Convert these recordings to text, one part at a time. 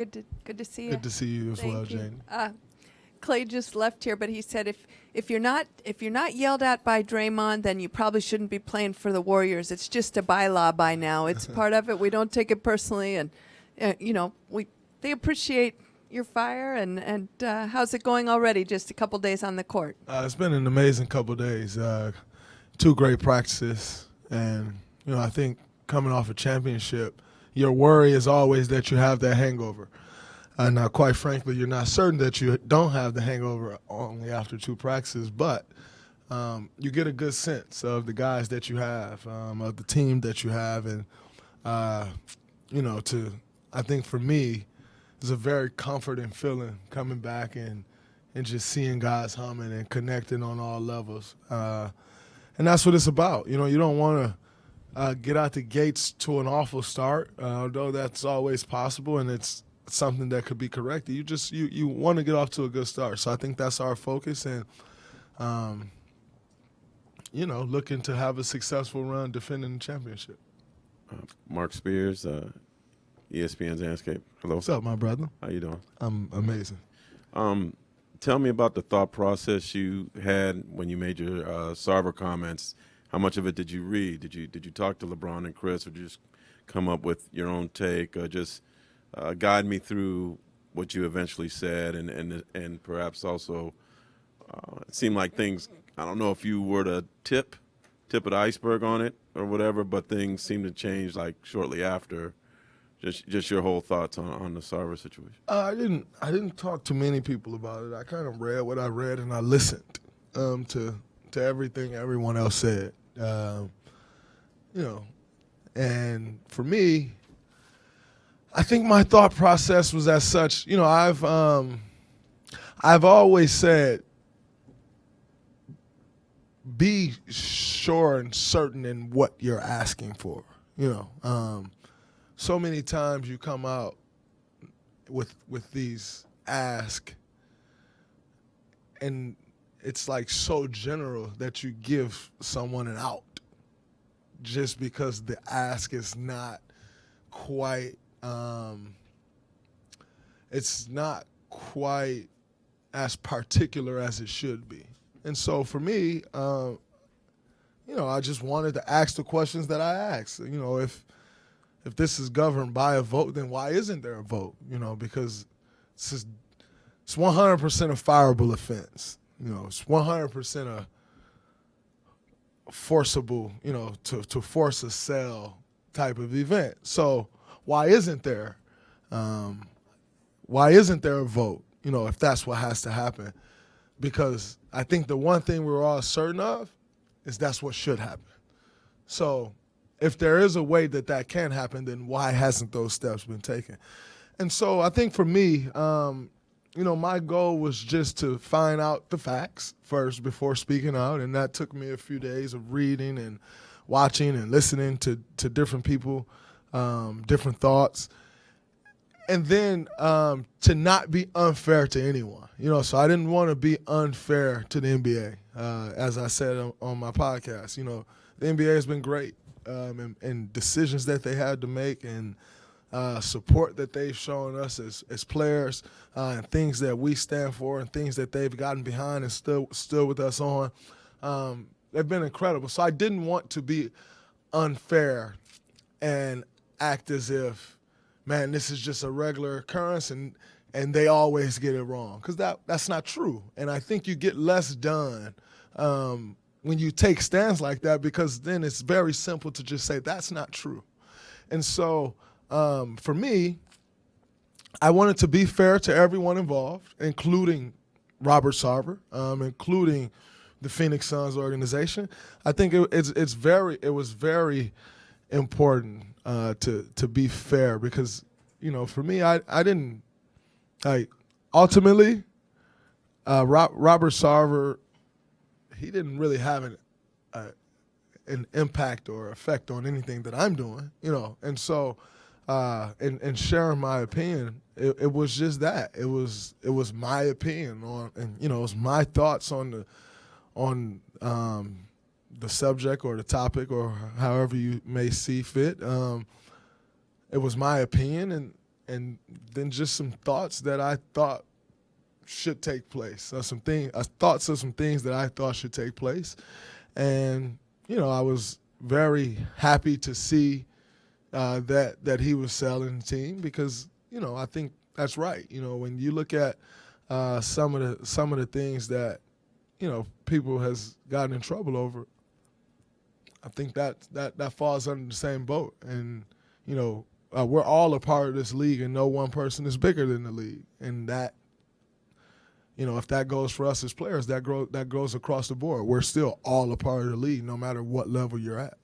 Good to see you. Good to see you as well, Thank you. Jane. Clay just left here, but he said if you're not yelled at by Draymond, then you probably shouldn't be playing for the Warriors. It's just a bylaw by now. It's part of it. We don't take it personally, and they appreciate your fire. And how's it going already? Just a couple days on the court. It's been an amazing couple days. 2 great practices, and I think coming off a championship, your worry is always that you have that hangover. Now, quite frankly, you're not certain that you don't have the hangover only after 2 practices, but you get a good sense of the guys that you have, of the team that you have, and I think for me, it's a very comforting feeling coming back and just seeing guys humming and connecting on all levels, and that's what it's about. You don't want to get out the gates to an awful start, although that's always possible, and it's something that could be corrected. You want to get off to a good start. So I think that's our focus, and looking to have a successful run defending the championship. Mark Spears, ESPN's Landscape. Hello. What's up, my brother? How you doing? I'm amazing. Tell me about the thought process you had when you made your Sarver comments. How much of it did you read? Did you talk to LeBron and Chris, or did you just come up with your own take, or just guide me through what you eventually said, and perhaps also it seemed like things, I don't know if you were to tip of the iceberg on it or whatever, but things seemed to change like shortly after. Just your whole thoughts on the Sarver situation. I didn't talk to many people about it. I kind of read what I read, and I listened to everything everyone else said. And for me, I think my thought process was as such. I've always said, be sure and certain in what you're asking for. So many times you come out with these ask, and it's like so general that you give someone an out just because the ask is not quite it's not quite as particular as it should be. And so for me, I just wanted to ask the questions that I asked. If this is governed by a vote, then why isn't there a vote? Because it's 100% a fireable offense. It's 100% a forcible, to force a sale type of event. So why isn't there a vote, if that's what has to happen? Because I think the one thing we're all certain of is that's what should happen. So if there is a way that can happen, then why hasn't those steps been taken? And so I think for me, my goal was just to find out the facts first before speaking out, and that took me a few days of reading and watching and listening to different people, different thoughts, and then to not be unfair to anyone. So I didn't want to be unfair to the NBA. As I said on my podcast, the NBA has been great, and decisions that they had to make, and support that they've shown us as players, and things that we stand for, and things that they've gotten behind and still with us on. They've been incredible. So I didn't want to be unfair and act as if, man, this is just a regular occurrence and they always get it wrong, because that's not true. And I think you get less done when you take stands like that, because then it's very simple to just say that's not true. And so for me, I wanted to be fair to everyone involved, including Robert Sarver, including the Phoenix Suns organization. I think it was very important to be fair, because for me, I didn't ultimately Robert Sarver, he didn't really have an impact or effect on anything that I'm doing, and so and sharing my opinion, it was just that it was my opinion on, and it was my thoughts on the subject or the topic, or however you may see fit. It was my opinion, then just some thoughts that I thought should take place. Thoughts of some things that I thought should take place. And, I was very happy to see that he was selling the team because, I think that's right. When you look at some of the things that, people has gotten in trouble over, I think that falls under the same boat. And, we're all a part of this league, and no one person is bigger than the league. And that, if that goes for us as players, that goes across the board. We're still all a part of the league, no matter what level you're at.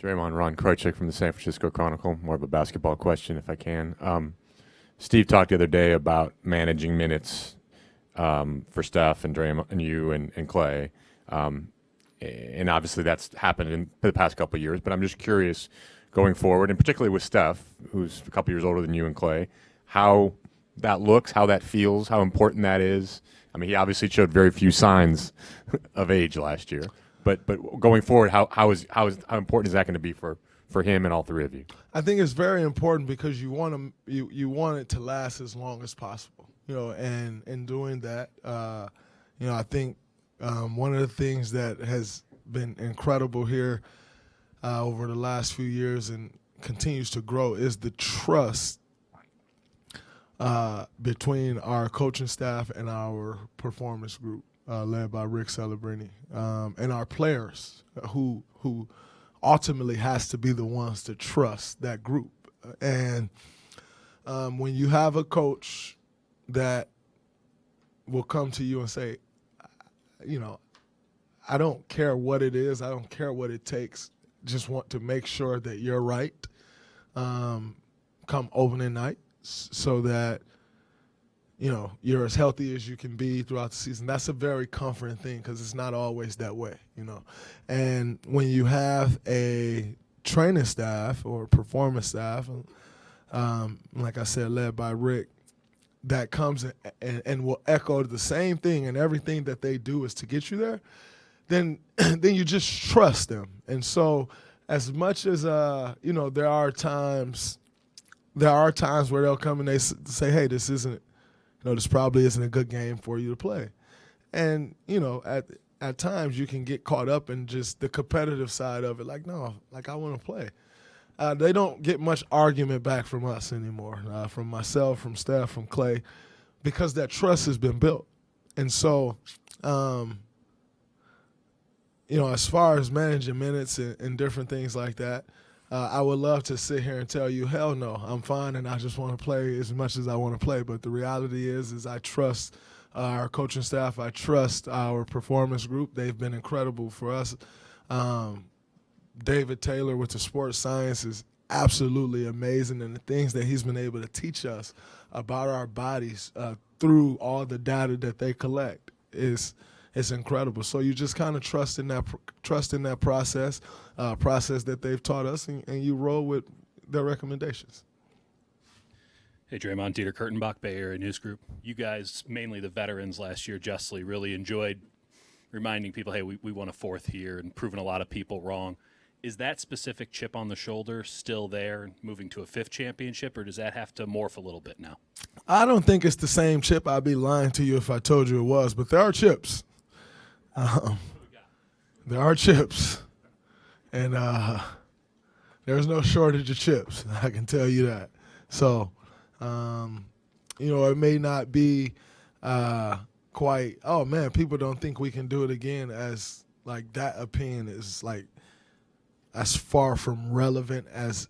Draymond, Ron Krojcik from the San Francisco Chronicle. More of a basketball question, if I can. Steve talked the other day about managing minutes for Steph and Draymond and you and Clay. And obviously that's happened in the past couple of years. But I'm just curious, going forward, and particularly with Steph, who's a couple years older than you and Clay, how that looks, how that feels, how important that is. I mean, he obviously showed very few signs of age last year. But going forward, how important is that going to be for him and all three of you? I think it's very important because you want it to last as long as possible. And in doing that, I think one of the things that has been incredible here over the last few years and continues to grow is the trust between our coaching staff and our performance group, led by Rick Celebrini, and our players who ultimately has to be the ones to trust that group. And when you have a coach that will come to you and say, I don't care what it is, I don't care what it takes, just want to make sure that you're right come opening night so that you're as healthy as you can be throughout the season. That's a very comforting thing because it's not always that way, And when you have a training staff or performance staff, like I said, led by Rick, that comes and will echo the same thing, and everything that they do is to get you there, then you just trust them. And so as much as, there are times where they'll come and they say, hey, this isn't, this probably isn't a good game for you to play. And, at times you can get caught up in just the competitive side of it. Like, no, I want to play. They don't get much argument back from us anymore, from myself, from Steph, from Clay, because that trust has been built. And so, as far as managing minutes and different things like that, I would love to sit here and tell you, hell no, I'm fine and I just want to play as much as I want to play. But the reality is I trust our coaching staff. I trust our performance group. They've been incredible for us. David Taylor with the sports science is absolutely amazing, and the things that he's been able to teach us about our bodies through all the data that they collect is incredible. So you just kind of trust in that process that they've taught us, and you roll with their recommendations. Hey, Draymond, Dieter Kurtenbach, Bay Area News Group. You guys, mainly the veterans last year, justly really enjoyed reminding people, hey, we won a fourth here and proving a lot of people wrong. Is that specific chip on the shoulder still there, moving to a fifth championship, or does that have to morph a little bit now? I don't think it's the same chip. I'd be lying to you if I told you it was, but there are chips. There are chips, and there's no shortage of chips. I can tell you that. So, it may not be quite, oh, man, people don't think we can do it again, as like that opinion is like as far from relevant as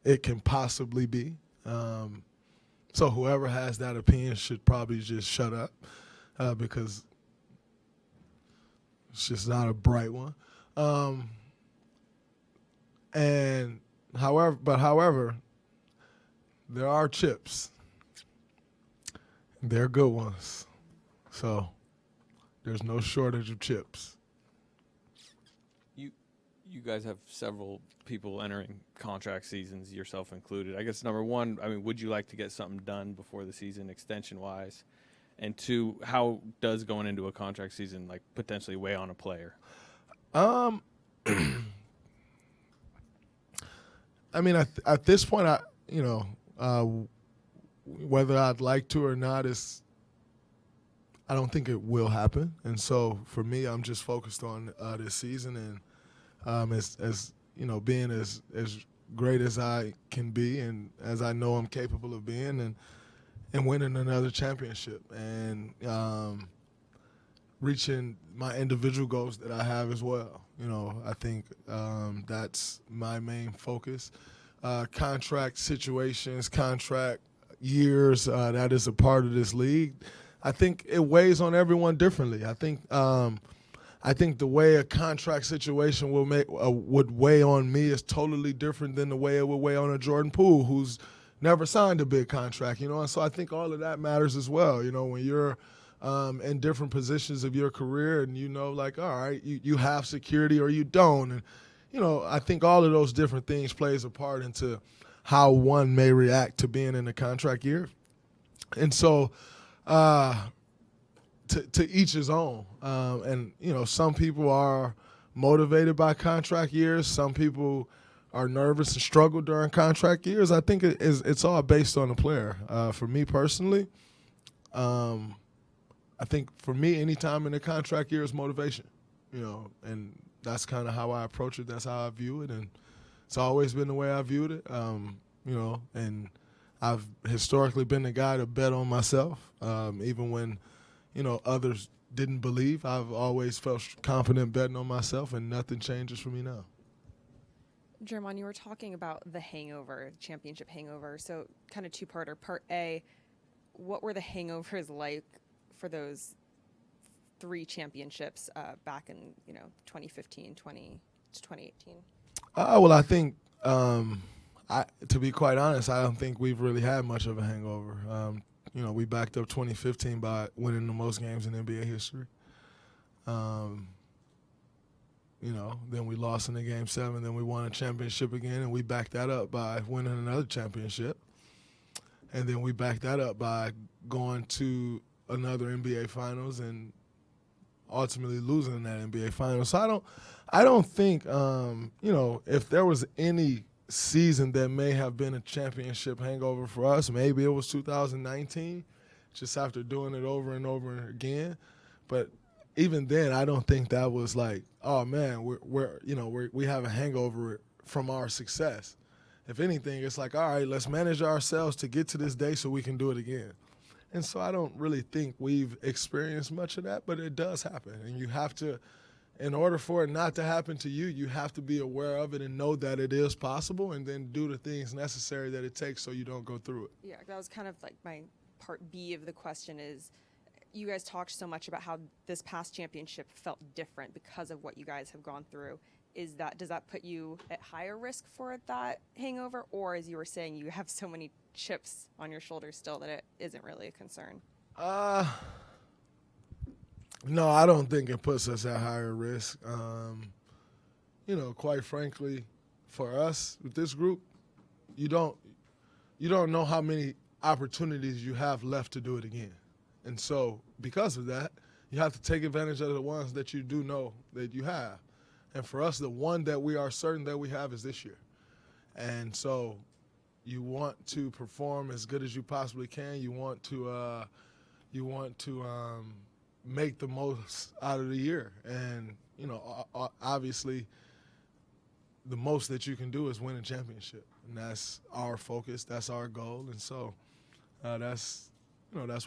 it can possibly be. So whoever has that opinion should probably just shut up because it's just not a bright one. However, there are chips. They're good ones. So there's no shortage of chips. You guys have several people entering contract seasons, yourself included. I guess number one, would you like to get something done before the season, extension-wise? And two, how does going into a contract season potentially weigh on a player? At this point, you know, whether I'd like to or not I don't think it will happen. And so for me, I'm just focused on this season and as you know, being as great as I can be and as I know I'm capable of being and winning another championship and reaching my individual goals that I have as well. You know, I think that's my main focus. Contract situations, contract years, that is a part of this league. I think it weighs on everyone differently. I think the way a contract situation would weigh on me is totally different than the way it would weigh on a Jordan Poole who's never signed a big contract, you know. And so I think all of that matters as well. You know, when you're in different positions of your career and you know, like, all right, you have security or you don't. And, you know, I think all of those different things plays a part into how one may react to being in a contract year. And so to each his own. And, you know, some people are motivated by contract years. Some people are nervous and struggle during contract years. I think it's all based on the player. For me personally, I think for me, any time in the contract year is motivation, you know, and that's kind of how I approach it. That's how I view it, and it's always been the way I viewed it, you know, and I've historically been the guy to bet on myself, even when, you know, others didn't believe. I've always felt confident betting on myself, and nothing changes for me now. Draymond, you were talking about the hangover, championship hangover. So kind of two-parter. Part A, what were the hangovers like for those 3 championships back in, you know, 2015, 2018? Well, I think, to be quite honest, I don't think we've really had much of a hangover. You know, we backed up 2015 by winning the most games in NBA history. You know, then we lost in the Game 7, then we won a championship again, and we backed that up by winning another championship. And then we backed that up by going to another NBA Finals and ultimately losing that NBA Finals. So I don't think, you know, if there was any season that may have been a championship hangover for us, maybe it was 2019, just after doing it over and over again. But even then, I don't think that was like, oh man, we have a hangover from our success. If anything, it's like, all right, let's manage ourselves to get to this day so we can do it again. And so I don't really think we've experienced much of that, but it does happen. And you have to, in order for it not to happen to you, you have to be aware of it and know that it is possible and then do the things necessary that it takes so you don't go through it. Yeah, that was kind of like my part B of the question is, you guys talked so much about how this past championship felt different because of what you guys have gone through. Does that put you at higher risk for that hangover? Or as you were saying, you have so many chips on your shoulders still that it isn't really a concern? No, I don't think it puts us at higher risk. You know, quite frankly, for us with this group, you don't know how many opportunities you have left to do it again. And so because of that, you have to take advantage of the ones that you do know that you have. And for us, the one that we are certain that we have is this year. And so you want to perform as good as you possibly can. You want to make the most out of the year. And, you know, obviously the most that you can do is win a championship. And that's our focus. That's our goal. And so that's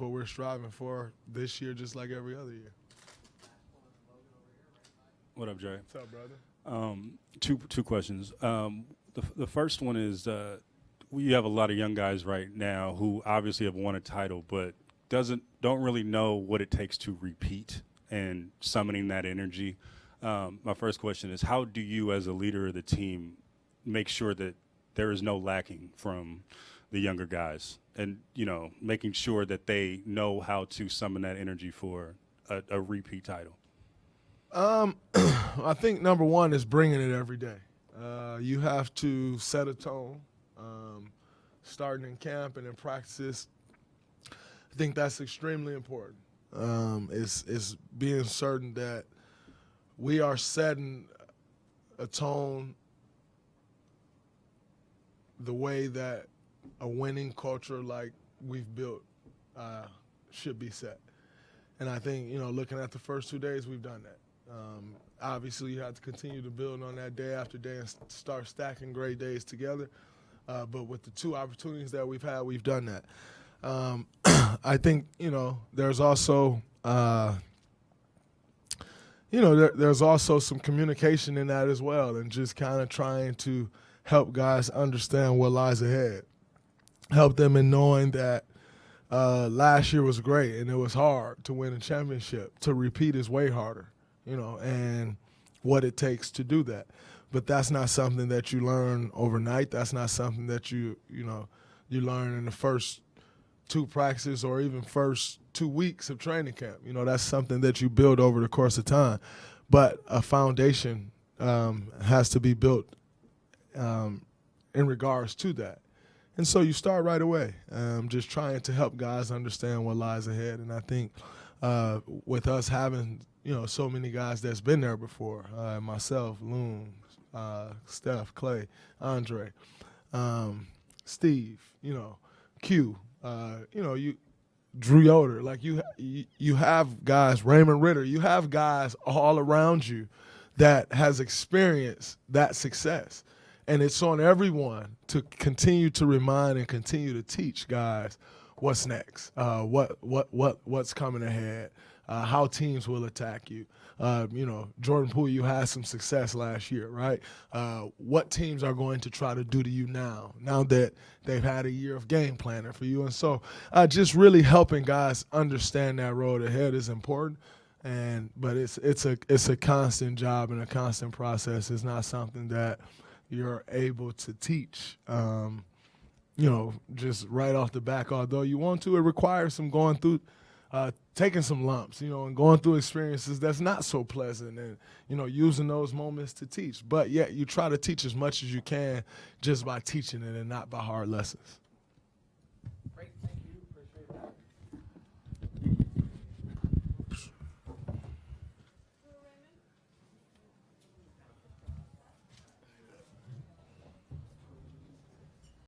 what we're striving for this year, just like every other year. What up, Jay? What's up, brother? Two questions. The first one is we have a lot of young guys right now who obviously have won a title, but don't really know what it takes to repeat and summoning that energy. My first question is, how do you, as a leader of the team, make sure that there is no lacking from the younger guys, and making sure that they know how to summon that energy for a repeat title? I think number one is bringing it every day. You have to set a tone, starting in camp and in practices. I think that's extremely important. Is being certain that we are setting a tone the way that a winning culture like we've built should be set. And I think, looking at the first 2 days, we've done that. Obviously, you have to continue to build on that day after day and start stacking great days together. But with the 2 opportunities that we've had, we've done that. I think, there's also, there's also some communication in that as well, and just kind of trying to help guys understand what lies ahead. Help them in knowing that last year was great and it was hard to win a championship. To repeat is way harder, and what it takes to do that. But that's not something that you learn overnight. That's not something that you learn in the first 2 practices or even first 2 weeks of training camp. That's something that you build over the course of time. But a foundation has to be built in regards to that. And so you start right away, just trying to help guys understand what lies ahead. And I think with us having, so many guys that's been there before, myself, Loon, Steph, Clay, Andre, Steve, Q, Drew Yoder, like you have guys, Raymond Ritter, you have guys all around you that has experienced that success. And it's on everyone to continue to remind and continue to teach guys what's next, what's coming ahead, how teams will attack you. Jordan Poole, you had some success last year, right? What teams are going to try to do to you now that they've had a year of game planning for you? And so just really helping guys understand that road ahead is important. But it's a constant job and a constant process. It's not something that you're able to teach, just right off the back. Although you want to, it requires some going through, taking some lumps, and going through experiences that's not so pleasant and, using those moments to teach. But yet you try to teach as much as you can just by teaching it and not by hard lessons.